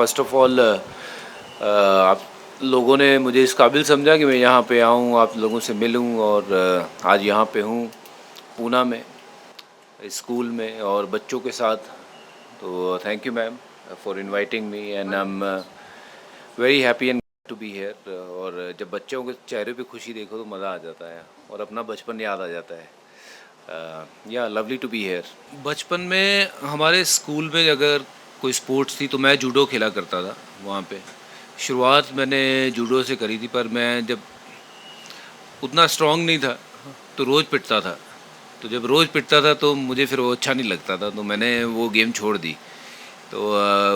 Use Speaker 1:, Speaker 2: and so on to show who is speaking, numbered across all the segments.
Speaker 1: First of all आप लोगों ने मुझे इस काबिल समझा कि मैं यहाँ पे आऊँ, आप लोगों से मिलूँ और आज यहाँ पे हूँ पूना में, स्कूल में और बच्चों के साथ। तो thank you ma'am for inviting me and I am very happy and to be here. और जब बच्चों के चेहरे पे खुशी देखो तो मज़ा आ जाता है और अपना बचपन याद आ जाता है। या लवली टू बी हियर। बचपन में हमारे स्कूल में अगर कोई स्पोर्ट्स थी तो मैं जूडो खेला करता था वहाँ पे। शुरुआत मैंने जूडो से करी थी, पर मैं जब उतना स्ट्रांग नहीं था तो रोज़ पिटता था। तो जब रोज़ पिटता था तो मुझे फिर वो अच्छा नहीं लगता था, तो मैंने वो गेम छोड़ दी। तो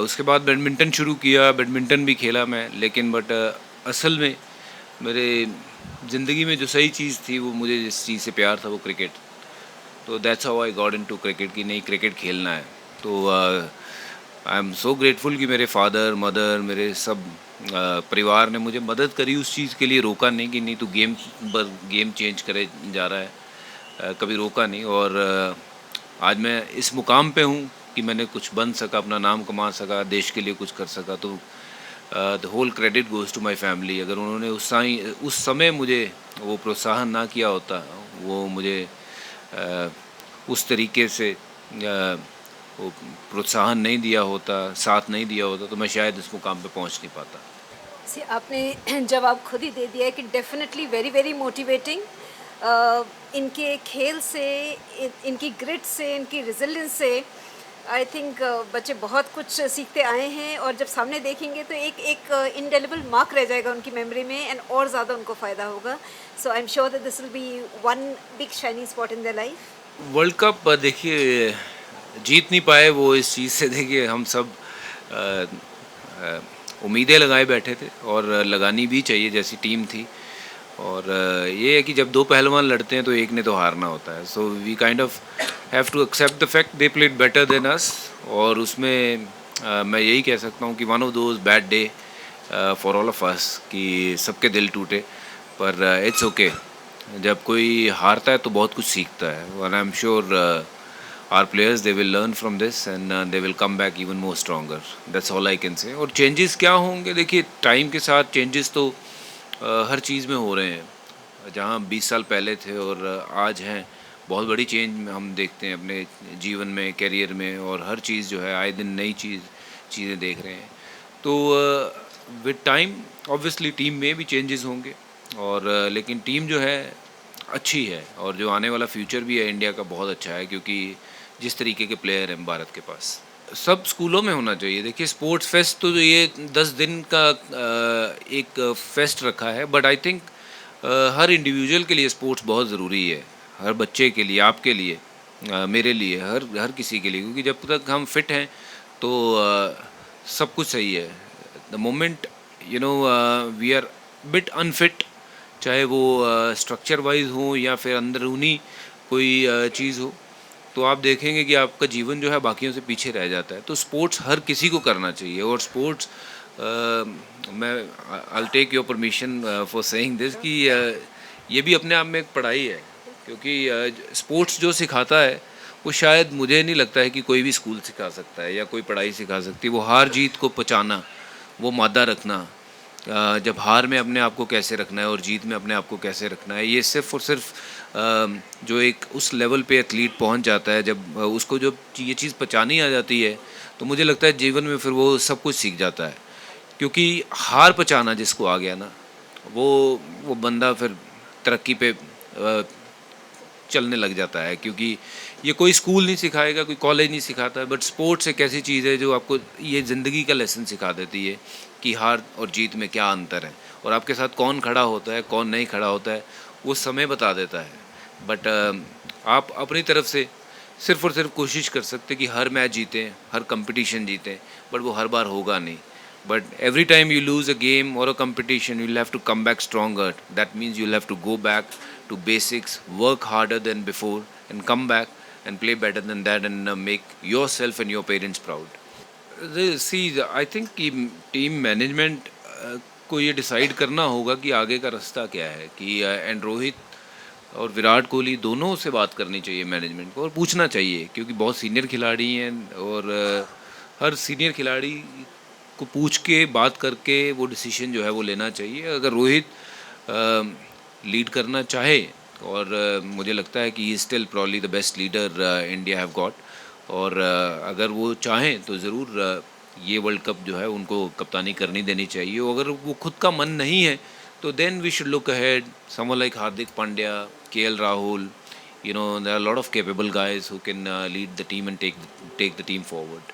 Speaker 1: उसके बाद बैडमिंटन शुरू किया, बैडमिंटन भी खेला मैं, लेकिन बट असल में मेरे ज़िंदगी में जो सही चीज़ थी, वो मुझे जिस चीज़ से प्यार था वो क्रिकेट। तो that's how I got into cricket कि नहीं, क्रिकेट खेलना है। तो आई एम सो ग्रेटफुल कि मेरे फादर मदर मेरे सब परिवार ने मुझे मदद करी, उस चीज़ के लिए रोका नहीं कि नहीं तू गेम बस गेम चेंज करे जा रहा है। कभी रोका नहीं। और आज मैं इस मुकाम पे हूँ कि मैंने कुछ बन सका, अपना नाम कमा सका, देश के लिए कुछ कर सका। तो the whole credit goes to my family. अगर उन्होंने उस समय मुझे वो प्रोत्साहन ना किया होता, वो मुझे उस तरीके से वो प्रोत्साहन नहीं दिया होता, साथ नहीं दिया होता, तो मैं शायद इस मुकाम पे पहुंच नहीं पाता।
Speaker 2: सी आपने जवाब खुद ही दे दिया है कि डेफिनेटली वेरी वेरी मोटिवेटिंग। इनके खेल से, इनकी ग्रिट से, इनकी रेजिलियंस से आई थिंक बच्चे बहुत कुछ सीखते आए हैं, और जब सामने देखेंगे तो एक एक इंडेलिबल मार्क रह जाएगा उनकी मेमोरी में, एंड और ज़्यादा उनको फ़ायदा होगा। So I am sure that this will be one big shining spot in their life.
Speaker 1: World cup देखिए जीत नहीं पाए, वो इस चीज़ से देखिए हम सब अ, अ, उम्मीदें लगाए बैठे थे और लगानी भी चाहिए, जैसी टीम थी। और ये है कि जब दो पहलवान लड़ते हैं तो एक ने तो हारना होता है। So we kind of have to accept the fact they played better than us. और उसमें मैं यही कह सकता हूँ कि one of those bad day for all of us कि सबके दिल टूटे। पर इट्स ओके। जब कोई हारता है तो बहुत कुछ सीखता है, और I am sure our players they will learn from this and they will come back even more stronger. That's all I can say. और चेंजेस क्या होंगे, देखिए टाइम के साथ चेंजेस तो हर चीज़ में हो रहे हैं। जहाँ 20 साल पहले थे और आज हैं, बहुत बड़ी चेंज हम देखते हैं अपने जीवन में, करियर में, और हर चीज़ जो है आए दिन नई चीज़ें देख रहे हैं। तो विद टाइम ऑब्वियसली टीम में भी चेंजेस होंगे, और लेकिन टीम जो है अच्छी है, और जो आने वाला फ्यूचर भी है इंडिया का बहुत अच्छा है, क्योंकि जिस तरीके के प्लेयर हैं भारत के पास। सब स्कूलों में होना चाहिए। देखिए स्पोर्ट्स फेस्ट तो ये 10 दिन का एक फेस्ट रखा है, but I think her individual के लिए स्पोर्ट्स बहुत ज़रूरी है। हर बच्चे के लिए, आपके लिए, मेरे लिए, हर हर किसी के लिए, क्योंकि जब तक हम फिट हैं तो सब कुछ सही है। The moment you know we are bit unfit, चाहे वो स्ट्रक्चर वाइज हो या फिर अंदरूनी कोई चीज़ हो, तो आप देखेंगे कि आपका जीवन जो है बाकियों से पीछे रह जाता है। तो स्पोर्ट्स हर किसी को करना चाहिए। और स्पोर्ट्स मैं I take your permission for saying this कि ये भी अपने आप में एक पढ़ाई है, क्योंकि स्पोर्ट्स जो सिखाता है वो शायद मुझे नहीं लगता है कि कोई भी स्कूल सिखा सकता है या कोई पढ़ाई सिखा सकती है। वो हार जीत को पचाना, वो मादा रखना, जब हार में अपने आप को कैसे रखना है और जीत में अपने आप को कैसे रखना है, ये सिर्फ़ और सिर्फ जो एक उस लेवल पे एथलीट पहुंच जाता है, जब उसको जब ये चीज़ पचानी आ जाती है, तो मुझे लगता है जीवन में फिर वो सब कुछ सीख जाता है। क्योंकि हार पचाना जिसको आ गया ना, वो बंदा फिर तरक्की पे चलने लग जाता है। क्योंकि ये कोई स्कूल नहीं सिखाएगा, कोई कॉलेज नहीं सिखाता है, बट स्पोर्ट्स एक ऐसी चीज़ है जो आपको ये ज़िंदगी का लेसन सिखा देती है कि हार और जीत में क्या अंतर है, और आपके साथ कौन खड़ा होता है कौन नहीं खड़ा होता है वो समय बता देता है। बट आप अपनी तरफ से सिर्फ़ और सिर्फ कोशिश कर सकते कि हर मैच जीतें, हर कंपटीशन जीतें, बट वो हर बार होगा नहीं। But every time you lose a game or a competition, you'll have to come back stronger. That means you'll have to go back to basics, work harder than before, and come back and play better than that, and make yourself and your parents proud. See, I think कि team management को ये decide करना होगा कि आगे का रास्ता क्या है, कि एंड रोहित और विराट कोहली दोनों से बात करनी चाहिए मैनेजमेंट को, और पूछना चाहिए, क्योंकि बहुत सीनियर खिलाड़ी हैं। और हर सीनियर खिलाड़ी को पूछ के बात करके वो डिसीजन जो है वो लेना चाहिए। अगर रोहित लीड करना चाहे और मुझे लगता है कि he still probably the best leader India have got, और अगर वो चाहें तो ज़रूर ये वर्ल्ड कप जो है उनको कप्तानी करनी देनी चाहिए। और अगर वो खुद का मन नहीं है तो then we should look ahead someone like Hardik Pandya, KL Rahul, you know, there are a lot of capable guys who can lead the team and take the team forward.